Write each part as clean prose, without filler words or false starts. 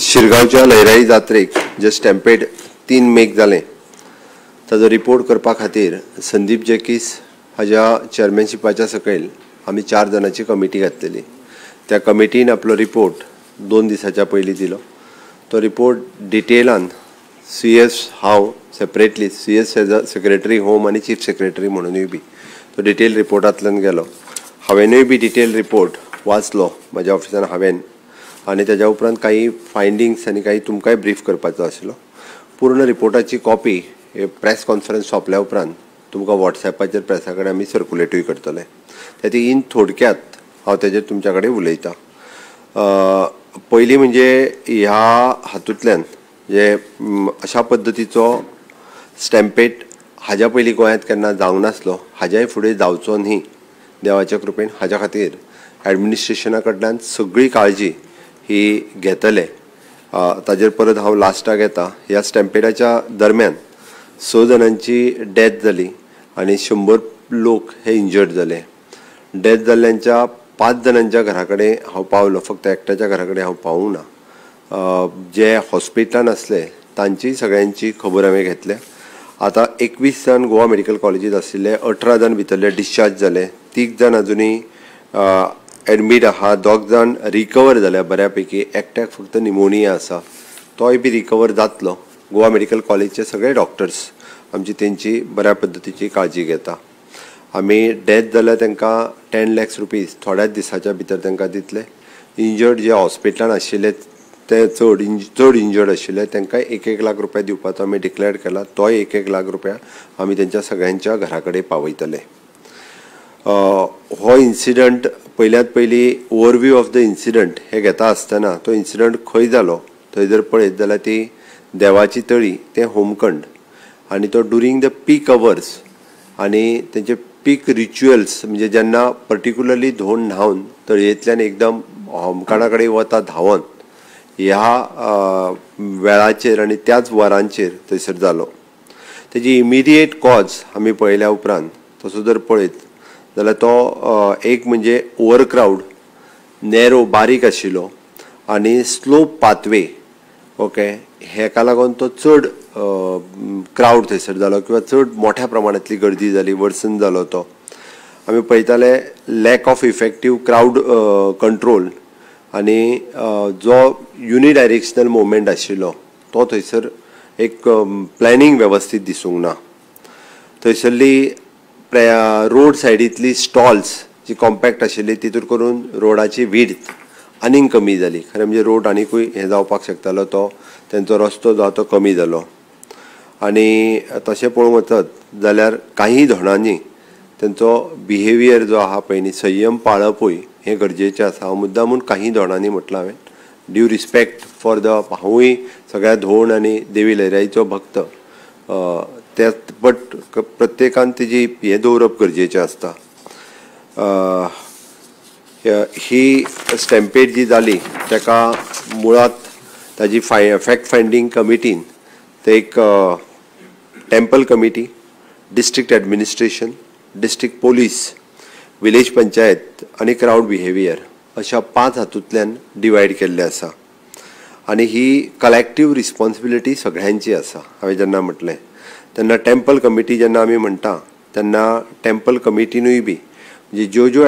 शिरगांवच्या लयराई जात्रेक जे स्टॅम्पेड 3 मेक जालें ताजो रिपोर्ट करपा खातीर संदीप जॅकीस हाज्या चेअरमॅनशिपाच्या सकयल आमी 4 जाणांची कमिटी घातलेली. त्या कमिटीन आपलो रिपोर्ट 2 दिसाच्या पयलीं दिलो. तो रिपोर्ट डिटेलान CS हांव सेपरेटली CS सेक्रेटरी होम आनी चीफ सेक्रेटरी म्हणूनय बी तो डिटेल रिपोर्टांतल्यान गेलो. हांवेनूय बी डिटेल रिपोर्ट वाचलो म्हज्या ऑफिसान हांवेन आनी ताज्या उपरांत काही फायंडिंग्स आनी काही तुमकांय ब्रीफ करपाचो आशिल्लो. पूर्ण रिपोर्टाची कॉपी हे प्रेस कॉन्फरन्स सोंपल्या उपरांत तुमकां वॉट्सॅपाचेर प्रेसा कडेन आमी सर्कुलेटूय करतले. ती इन थोडक्यात हांव तेजेर तुमच्या कडेन उलयतां. पयलीं म्हणजे ह्या हातूंतल्यान जे अशा पद्दतीचो स्टॅम्पेड हाज्या पयलीं गोंयांत केन्ना जावंक नासलो, हाज्याय फुडें जावचो न्ही देवाच्या कृपेन. हाज्या खातीर एडमिनिस्ट्रेशना कडल्यान सगळी काळजी ही घेतले. ताजेर परत हांव लास्टाक येता. ह्या स्टॅम्पेडाच्या दरम्यान 6 जाणांची डेथ जाली आनी 100 लोक हे इंजर्ड जाले. डेथ जाल्ल्यांच्या 5 जाणांच्या घरा कडेन हांव पावलो, फक्त एकट्याच्या घरा कडेन हांव पावूंक ना. जे हॉस्पिटलान आसले तांची सगळ्यांची खबर हांवें घेतल्या. आतां 21 जाण गोवा मेडिकल कॉलेजीत आशिल्ले, 18 जाण भितरले डिस्चार्ज जाले, 3 जाण अजुनूय एडमीट आहा, 2 जाण रिकवर जाल्या बऱ्यापैकी. एकट्याक फक्त निमोनिया आसा, तोय बी रिकवर जातलो. गोवा मेडिकल कॉलेजचे सगळे डॉक्टर्स आमची तेंची बऱ्या पद्दतीची काळजी घेता. आमी डेथ जाल्यार तांकां 10 लाख रुपीज थोड्याच दिसाच्या भितर तांकां दितले. इंजर्ड जे हॉस्पिटलान आशिल्ले ते चड इंजर्ड आशिल्ले तांकां 1-1 लाख रुपया दिवपाचो आमी डिक्लेअर केला. तोय 1-1 लाख रुपया आमी तेंच्या सगळ्यांच्या घरा कडेन पावयतले. हो इन्सिडंट पयल्यात पयली ओवरव्यू ऑफ द इन्सिडंट हे घेता आसतना तो इन्सिडंट खंय जालो थंय जर पळयत जाल्यार ती देवाची तळी ते होमखंड आनी तो ड्युरींग द पीक अवर्स आनी तेंचे पीक रिच्युअल्स म्हणजे जेन्ना पर्टिक्युलरली धोंड न्हावन तळयेंतल्यान एकदम होमखंडा कडेन वता धांवन ह्या वेळाचेर आनी त्याच वरांचेर थंयसर जालो. तेजी इमिडिएट कॉज आमी पळयल्या उपरांत तसो जर पळयत जाल्यार तो एक म्हणजे ओवर क्रावड, नॅरो बारीक आशिल्लो आनी स्लोप पाथवे. ओके, हेका लागून तो चड क्रावड थंयसर जालो किंवा चड मोठ्या प्रमाणांतली गर्दी जाली, वर्सन जालो तो. आमी पळयताले lack of effective crowd control आनी जो युनिडायरेक्शनल मुवमेंट आशिल्लो तो थंयसर एक प्लॅनिंग वेवस्थीत दिसूंक ना. थंयसरली रोड सायडींतली स्टॉल्स जी कॉम्पॅक्ट आशिल्ली तितून करून रोडाची विड्थ आनीक कमी जाली. खरें म्हणजे रोड आनिकूय हें जावपाक शकतालो, तो तेंचो रस्तो जो तो कमी जालो. आनी तशें पळोवंक वचत जाल्यार काही धोणांनी तेंचो बिहेवियर जो आहा पळय न्ही, संयम पाळपूय हें गरजेचें आसा. हांव मुद्दामून काही धोणांनी म्हटलां हांवें. ड्यू रिस्पेक्ट फॉर द हांवूय सगळ्या धोंड आनी देवी लयराईचो भक्त, बट प्रत्येकान तेजी हें दवरप गरजेचें आसता. ही स्टॅम्पेड जी जाली ताका मुळात ताजी फॅक्ट फायंडींग कमिटीन ते एक temple committee, district administration, district police, village panchayat आनी क्रावड बिहेवियर अशा 5 हातूंतल्यान डिवायड केल्ले आसा. आनी ही कलेक्टीव रिस्पॉन्सिबिलिटी सगळ्यांची आसा. हांवें जेन्ना म्हटलें तेन्ना टेम्पल कमिटी जेन्ना आमी म्हणटा तेन्ना टेम्पल कमिटीनूय बी म्हणजे ज्यो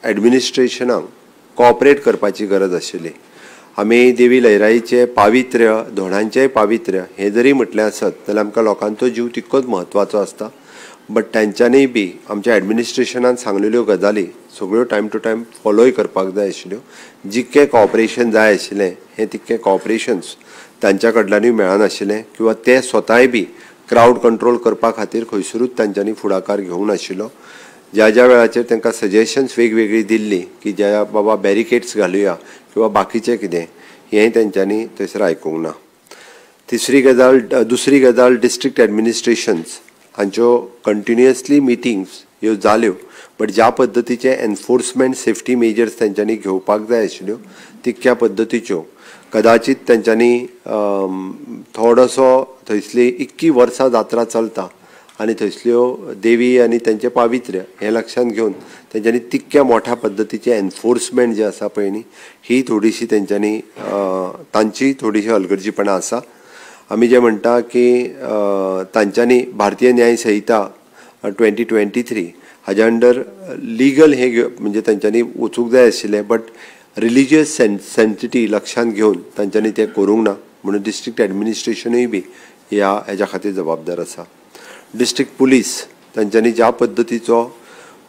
एडमिनिस्ट्रेशनाक कॉपरेट करपाची गरज आशिल्ली. आमी देवी लयराईचे पावित्र्य, धोंडांचेंय पावित्र्य हें जरी म्हटलें आसत जाल्यार आमकां लोकांचो जीव तितकोच म्हत्वाचो आसता. बट तांच्यांनीय बी आमच्या एडमिनिस्ट्रेशनान सांगलेल्यो गजाली सगळ्यो टायम टू टायम फॉलोय करपाक जाय आशिल्ल्यो. जितकें कॉपरेशन जाय आशिल्लें हें तितकें कॉपरेशन्स तांच्या कडल्यानूय मेळनाशिल्लें किंवा ते स्वताय बी क्रावड कंट्रोल करपा खातीर खंयसरूच तांच्यांनी फुडाकार घेवंक नाशिल्लो. ज्या वेळाचेर तांकां सजेशन्स वेगवेगळी दिल्ली की ज्या बाबा बॅरिकेड्स घालुया किंवा बाकीचें कितें हेंय तांच्यांनी थंयसर आयकूंक ना. दुसरी गजाल डिस्ट्रिक्ट एडमिनिस्ट्रेशन्स हांच्यो कंटिन्युअसली मिटिंग्स ह्यो जाल्यो, बट ज्या पद्दतीचे एनफोर्समेंट सेफ्टी मेजर्स तांच्यांनी घेवपाक जाय आशिल्ल्यो तितक्या पद्दतीच्यो कदाचित तांच्यांनी थोडोसो थंयसली इतकी वर्सां जात्रा चलता आनी थंयसल्यो देवी आनी तेंचें पावित्र्य हें लक्षांत घेवन तेंच्यांनी तितक्या मोठ्या पद्दतीचें एनफोर्समेंट जें आसा पळय न्ही ही थोडीशी तेंच्यांनी तांची थोडीशी हलगर्जीपणां आसा। आमी जें म्हणटा की तांच्यांनी भारतीय न्याय संहिता 2023 हाज्या अंडर लिगल हे म्हणजे तांच्यांनी वचूंक जाय आशिल्लें, बट रिलिजियस सेन्सिटी लक्षांत घेवन तांच्यांनी तें करूंक ना, म्हणून डिस्ट्रिक्ट एडमिनिस्ट्रेशनूय बी हेच्या खातीर जबाबदार आसा। डिस्ट्रिक्ट पुलीस तांच्यांनी ज्या पद्दतीचो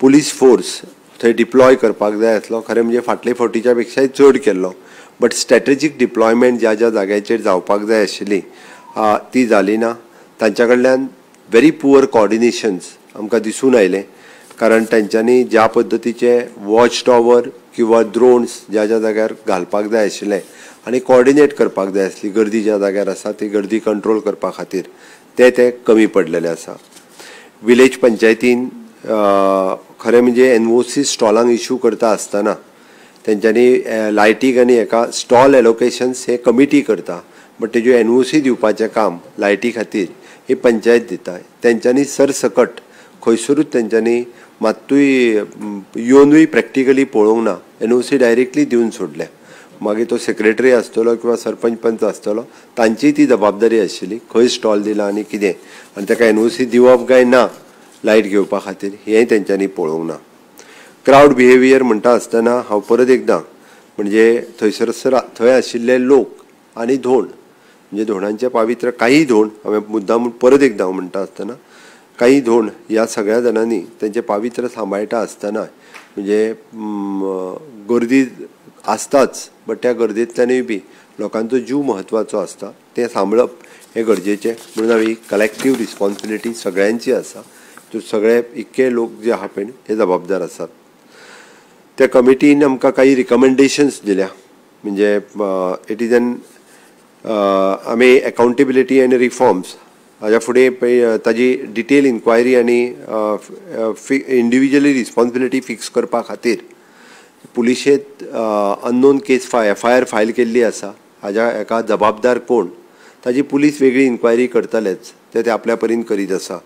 पुलीस फोर्स थंय डिप्लॉय करपाक जाय आसलो, खरें म्हणजे फाटले फावटीच्या पेक्षाय चड केल्लो, बट स्ट्रॅटेजीक डिप्लॉयमेंट ज्या ज्या जाग्याचेर जावपाक जाय आशिल्ली ती जाली ना। तांच्या कडल्यान व्हेरी पुअर कॉर्डिनेशन्स आमकां दिसून आयलें, कारण तांच्यांनी ज्या पद्दतीचे वॉच टॉवर किंवा ड्रोन्स ज्या ज्या जाग्यार घालपाक जाय आशिल्ले आनी कोऑर्डिनेट करपाक जाय आसली गर्दी ज्या जाग्यार आसा ती गर्दी कंट्रोल करपा खातीर ते कमी पडलेले आसा। विलेज पंचायतीन खरें म्हणजे NOC स्टॉलांक इश्यू करता आसतना तेंच्यांनी लायटीक आनी हेका स्टॉल एलोकेशन्स हे कमिटी करता, बट तेज्यो NOC दिवपाचें काम लायटी खातीर ही पंचायत दिता। तेंच्यांनी सरसकट खंयसरूच तेंच्यांनी मात्तूय येवनूय प्रॅक्टिकली पळोवंक ना, NOC डायरेक्टली दिवन सोडल्या। मागीर तो सेक्रेटरी आसतलो किंवा सरपंच पंच आसतलो तांची ती जबाबदारी आशिल्ली खंय स्टॉल दिला आनी कितें, आनी ताका NOC दिवप काय ना लायट घेवपा खातीर हेंय तेंच्यांनी पळोवंक ना। क्रावड बिहेवियर म्हणटा आसतना हांव परत एकदां म्हणजे थंय आशिल्ले लोक आनी धोंड म्हणजे धोंडांचें पावित्र्य काही धोंड हांवें मुद्दाम परत एकदां म्हणटा आसतना काही धोंड ह्या सगळ्या जाणांनी तेंचें पावित्र्य सांबाळटा आसतना म्हणजे गर्दी आसताच, बट त्या गर्देंतल्यानूय बी लोकांचो जीव म्हत्वाचो आसता तें सांबाळप हें गरजेचें, म्हणून हांवें कलेक्टीव रिस्पॉन्सिबिलिटी सगळ्यांची आसा। सगळे इतके लोक जे आहा पळय हे जबाबदार आसात। त्या कमिटीन आमकां काही रिकमेंडेशन्स दिल्या, म्हणजे इट इज एन आमी अकाउंटेबिलिटी आनी रिफॉर्म्स हाज्या फुडें ताजी डिटेल इन्क्वायरी आनी इंडिविज्युअली रिस्पॉन्सिबिलिटी फिक्स करपा खातीर पुलिशेंत अननोन केस FIR फायल केल्ली आसा, हाज्या हेका जबाबदार कोण ताजी पुलीस वेगळी इन्क्वायरी करतलेच, ते आपल्या परीन करीत आसा,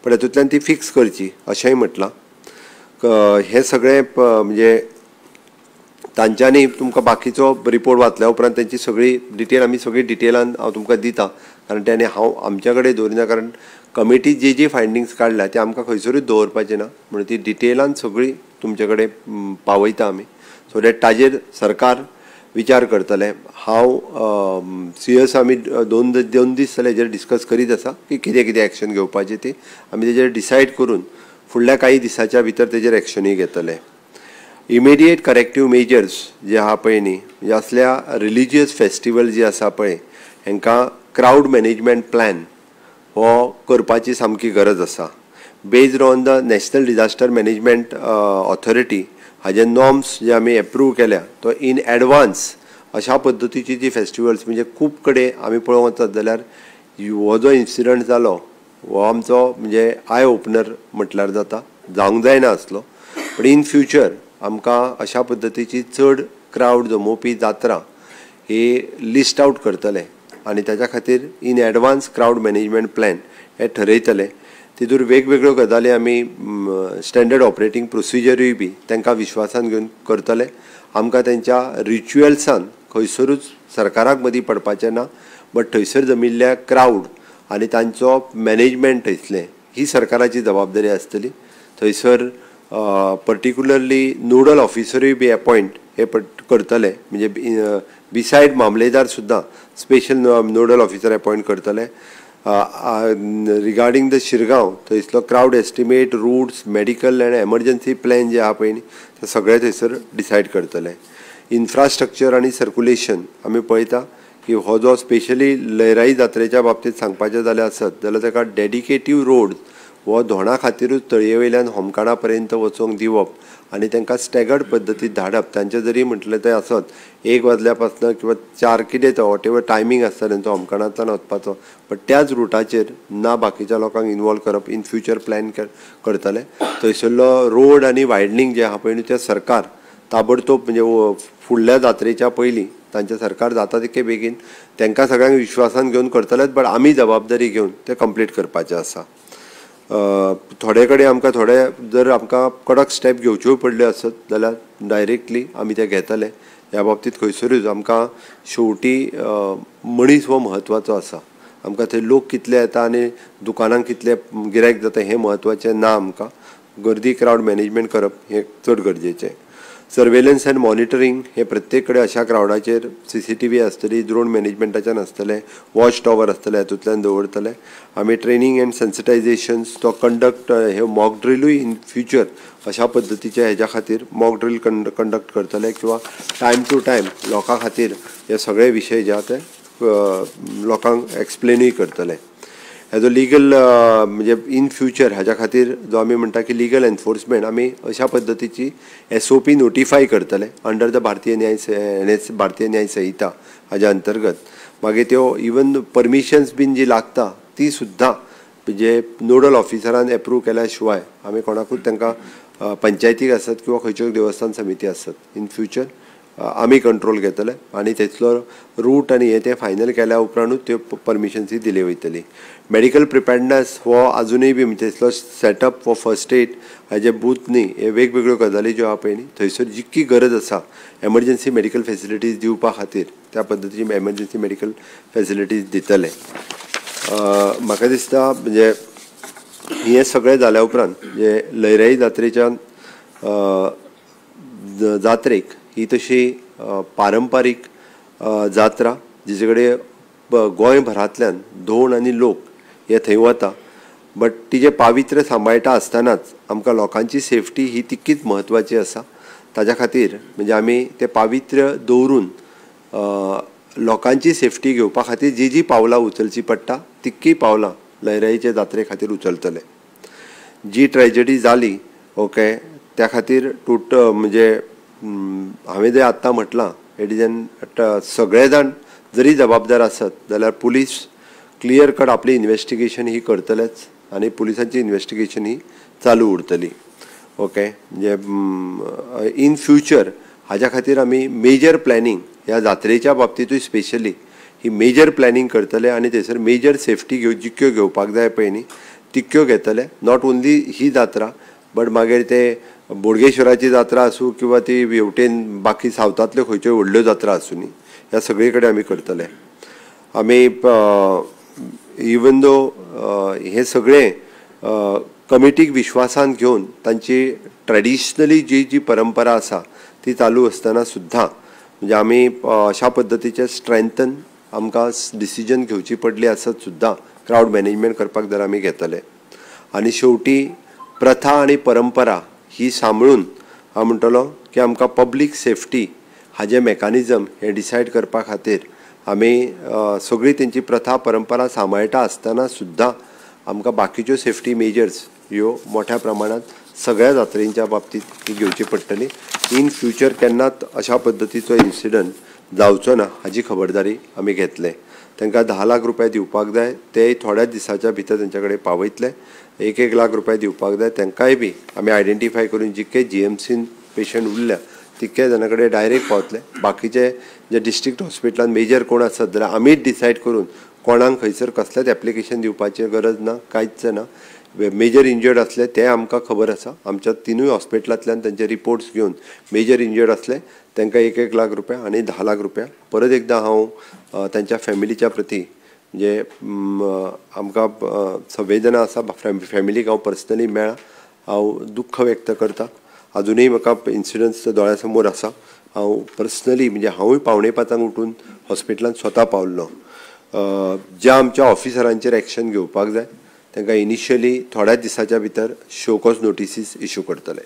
पण हातूंतल्यान ती फिक्स करची अशेंय म्हटलां। हे सगळे म्हणजे तांच्यांनी तुमकां बाकीचो रिपोर्ट वाचल्या उपरांत तेंची सगळी डिटेल आमी सगळी डिटेलान हांव तुमकां दितां, कारण त्याने हांव आमच्या कडेन दवरिना, कारण कमिटी जी फायंडिंग्स काडल्या ते आमकां खंयसरूच दवरपाचें ना, म्हणून ती डिटेलान सगळी तुमचे कडेन पावयता आमी, सो दॅट ताजेर सरकार विचार करतले। हांव CS आमी दोन दीस जाले हेजेर डिस्कस करीत आसा की कितें कितें एक्शन घेवपाचें ती आमी तेजेर डिसायड करून फुडल्या काही दिसाच्या भितर तेजेर एक्शनूय घेतले। इमिडिएट करेक्टीव मेजर्स जे आहा पळय न्ही, म्हणजे असल्या रिलिजियस फेस्टिवल जे आसा पळय हांकां क्रावड मॅनेजमेंट प्लॅन हो करपाची सामकी गरज आसा। Based on the national disaster management authority हाजे नॉर्म्स जे आमी एप्रूव केल्या तो इन एडवान्स अशा पद्दतीची जी फेस्टिवल्स म्हणजे खूब कडेन आमी पळोवंक वचत जाल्यार हो जो इन्सिडंट जालो हो आमचो म्हणजे आय ओपनर म्हटल्यार जाता, जावंक जायना आसलो, बट इन फ्युचर आमकां अशा पद्दतीची चड क्रावड जमोवपी जात्रा ही लिस्ट आउट करतले आनी ताच्या खातीर in advance crowd management plan हे ठरयतले। तितूर वेगवेगळ्यो गजाली आमी स्टँडर्ड ऑपरेटींग प्रोसिजरूय बी तांकां विश्वासान घेवन करतले। आमकां तेंच्या रिच्युअल्सान खंयसरूच सरकाराक मदीं पडपाचें ना, बट थंयसर जमिल्ल्या क्रावड आनी तांचो मॅनेजमेंट थंयसलें ही सरकाराची जबाबदारी आसतली। थंयसर पर्टिक्युलरली नोडल ऑफिसरूय बी अपॉयंट हे करतले, म्हणजे बिसायड मामलेदार सुद्दां स्पेशल नोडल ऑफिसर अपॉयंट करतले। रिगार्डींग द शिरगांव थंयसलो क्रावड एस्टिमेट, रूट्स, मेडिकल आनी एमर्जन्सी प्लॅन जे आहा पळय ते सगळे थंयसर डिसायड करतले। इन्फ्रास्ट्रक्चर आनी सर्क्युलेशन आमी पळयता की हो जो स्पेशली लयराई जात्रेच्या बाबतींत सांगपाचें जाल्यार आसत जाल्यार ताका डेडिकेटीव रोड हो धोणा खातीरूच तळये वयल्यान होमकाडा पर्यंत वचोंक दिवप आनी तांकां स्टॅगर्ड पद्दतीत धाडप। तांचें जरी म्हटलें तें आसत 1 वजल्या पासून किंवा 4 कितें तो वॉटेवर टायमींग आसता तांचो होमकाडांतल्यान वचपाचो, बट त्याच रुटाचेर ना बाकीच्या लोकांक इनवॉल्व करप इन फ्युचर प्लॅन करतले। थंयसरलो रोड आनी वायडनींग जे आहा पळय न्ही तें सरकार ताबडतोब म्हणजे फुडल्या जात्रेच्या पयलीं तांचें सरकार जाता तितके बेगीन तांकां सगळ्यांक विश्वासान घेवन करतलेच, बट आमी जबाबदारी घेवन तें कंप्लीट करपाचें आसा। थोडे कडेन आमकां थोडे जर आमकां कडक स्टेप घेवच्यो पडल्यो आसत जाल्यार डायरेक्टली आमी ते घेतले. ह्या बाबतींत खंयसरूच आमकां शेवटी मनीस हो म्हत्वाचो आसा. आमकां थंय लोक कितले येता आनी दुकानांक कितले गिरायक जाता हें म्हत्वाचें ना. आमकां गर्दी क्रावड मॅनेजमेंट करप हें चड गरजेचें. सर्वेलन्स एंड मॉनिटरींग हे प्रत्येक कडेन अशा क्रावडाचेर CCTV आसतली, ड्रोन मॅनेजमेंटाच्यान आसतले, वॉच टॉवर आसतले, हातूंतल्यान दवरतले. आमी ट्रेनींग एंड सेन्सिटायझेशन्स तो कंडक्ट हे मॉक ड्रिलूय इन फ्युचर अशा पद्दतीचे हेच्या खातीर मॉक ड्रिल कंडक्ट करतले किंवा टायम टू टायम लोकां खातीर हे सगळे विशय जे ते लोकांक एक्सप्लेनूय करतले. हेजो लिगल म्हणजे इन फ्युचर हाच्या खातीर जो आमी म्हणटा की लिगल एनफोर्समेंट आमी अशा पद्दतीची SOP नोटिफाय करतले अंडर द भारतीय न्याय संहिता हाच्या अंतर्गत. मागीर त्यो इवन परमिशन्स बीन जी लागता ती सुद्दां म्हणजे नोडल ऑफिसरान एप्रूव केल्या शिवाय आमी कोणाकूच तांकां पंचायतीक आसत किंवा खंयच्यो देवस्थान समिती आसत इन फ्युचर आमी कंट्रोल घेतले आनी तेचलो रूट आनी हे ते फायनल केल्या उपरांतूच त्यो परमिशन्स दिली वयतली. मेडिकल प्रिपेर्डनेस हो आजुनूय बी म्हणजे तेचलो सेटअप फॉर फर्स्ट एड हाजे बूथ न्ही हे वेगवेगळ्यो गजाली ज्यो आहा पळय न्ही थंयसर जितकी गरज आसा एमर्जन्सी मेडिकल फेसिलिटीज दिवपा खातीर त्या पद्दतीची एमर्जन्सी मेडिकल फेसिलिटीज दितले. म्हाका दिसता म्हणजे हे सगळें जाल्या उपरांत म्हणजे लयराई जात्रेच्या जात्रेक ही तशी पारंपारीक जात्रा जिचे कडेन गोंयभरांतल्यान धोंड आनी लोक हे थंय वता. बट तिजे पावित्र्य सांबाळटा आसतनाच आमकां लोकांची सेफ्टी ही तितकीच म्हत्वाची आसा. ताच्या खातीर म्हणजे आमी ते पावित्र्य दवरून लोकांची सेफ्टी घेवपा खातीर जी जी पावलां उचलची पडटा तितकी पावलां लयराईचे जात्रे खातीर उचलतले. जी ट्रेजेडी जाली ओके त्या खातीर म्हणजे हांवें जें आत्तां म्हटलां इट इज एन सगळे जाण जरी जबाबदार आसत जाल्यार पुलीस क्लियर कट आपली इन्वेस्टिगेशन ही करतलेच आनी पुलिसांची इन्वेस्टिगेशन ही चालू उरतली. ओके म्हणजे इन फ्युचर हाच्या खातीर आमी मेजर प्लॅनिंग ह्या जात्रेच्या बाबतींतूय स्पेशली ही मेजर प्लॅनिंग करतले आनी थंयसर मेजर सेफ्टी जितक्यो घेवपाक जाय पळय न्ही तितक्यो घेतले. Not only he Jatra but मागीर ते बोडगेश्वराची जात्रा आसूं किंवा ती हेवटेन बाकी सावथांतल्यो खंयच्यो व्हडल्यो जात्रा आसूं न्ही ह्या सगळे कडेन आमी करतले. आमी इवन दो हे सगळे कमिटीक विश्वासान घेवन तांची ट्रेडिशनली जी परंपरा आसा ती चालू आसतना सुद्दां म्हणजे आमी अशा पद्दतीचे स्ट्रेंथन आमकां डिसिजन घेवची पडली आसत सुद्दां क्रावड मॅनेजमेंट करपाक जर आमी घेतले. आनी शेवटी प्रथा आनी परंपरा ही सांबाळून हांव म्हणटलो की आमकां पब्लीक सेफ्टी हाजे मेकानिजम हे डिसायड करपा खातीर आमी सगळी तेंची प्रथा परंपरा सांबाळटा आसतना सुद्दां आमकां बाकीच्यो सेफ्टी मेजर्स ह्यो मोठ्या प्रमाणांत सगळ्या जात्रेंच्या बाबतींत ही घेवची पडटली. इन फ्युचर केन्नाच अशा पद्दतीचो इन्सिडंट जावचो ना हाजी खबरदारी आमी घेतले. तांकां 10 लाख रुपया दिवपाक जाय तेय थोड्याच दिसाच्या भितर तेंच्या कडेन पावयतले. 1 लाख रुपया दिवपाक जाय तांकांय बी आमी आयडेंटिफाय करून जितके GMCन पेशंट उरल्या तितके जाणां कडेन डायरेक्ट पावतले. बाकीचे जे डिस्ट्रिक्ट हॉस्पिटलान मेजर कोण आसत जाल्यार आमीच डिसायड करून कोणाक खंयसर कसलेंच एप्लिकेशन दिवपाची गरज ना कांयच ना. मेजर इंजर्ड असले ते आमकां खबर आसा. आमच्या 3 हॉस्पिटलांतल्यान तांचे रिपोर्ट्स घेवन मेजर इंजर्ड असले तांकां 1 लाख रुपया आनी 10 लाख रुपया. परत एकदां हांव तांच्या फॅमिलीच्या प्रती म्हणजे आमकां संवेदना आसा फॅमिलीक हांव पर्सनली मेळ्ळा हांव दुख्ख व्यक्त करता. अजुनूय म्हाका इन्सिडंट्स दोळ्या समोर आसा. हांव पर्सनली म्हणजे हांवूय 5:45 उठून हॉस्पिटलांत स्वता पावल्लो. ज्या आमच्या ऑफिसरांचेर एक्शन घेवपाक जाय तांकां इनिशियली थोड्याच दिसाच्या भितर शो कॉज नोटिसीस इश्यू करतले.